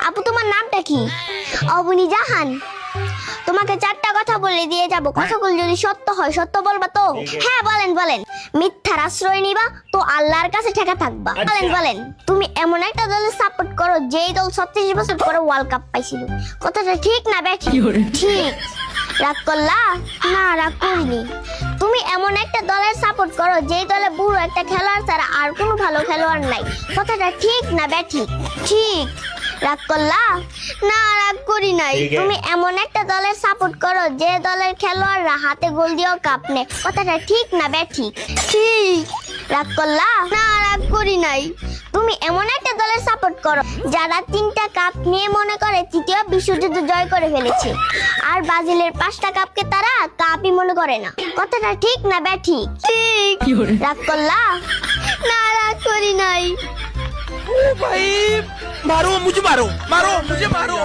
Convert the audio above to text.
আপু তোমার নামটা কি? অবনী জাহান। তোমাকে চারটা কথা বলে দিয়ে যাব, কথাগুলো যদি সত্য হয় সত্য বলবা তো? হ্যাঁ বলেন বলেন। মিথ্যার আশ্রয় নিবা তো আল্লাহর কাছে ঠেকা থাকবা। বলেন বলেন। তুমি এমন একটা দলের সাপোর্ট করো যেই দল 36 বছর পরে ওয়ার্ল্ড কাপ পাইছিল, কথাটা ঠিক না ব্যাঠিক? ঠিক। রাগ করলা? না রাগ করিনি। তুমি এমন একটা দলের সাপোর্ট করো যেই দলে বুড়ো একটা খেলোয়াড় ছাড়া আর কোনো ভালো খেলোয়াড় নাই, কথাটা ঠিক না ব্যাঠিক? ঠিক। রাগ করলা? না রাগ করি নাই। তুমি এমন একটা দলের সাপোর্ট করো যে দলের খেলোয়াড়রা হাতে গোল দিয়েও কাপ নেয়, কথাটা ঠিক না ব্যাঠিক? ঠিক। রাগ করলা? না রাগ করি নাই। তুমি এমন একটা দলের সাপোর্ট করো যারা 3টা কাপ নিয়ে মনে করে তৃতীয় বিশ্বযুদ্ধ জয় করে ফেলেছে, আর ব্রাজিলের 5টা কাপকে তারা কাপই মনে করে না, কথাটা ঠিক না ব্যাঠিক? ঠিক। রাগ করলা? না রাগ করি নাই। भाई मारो मुझे, मारो मारो मुझे, मारो।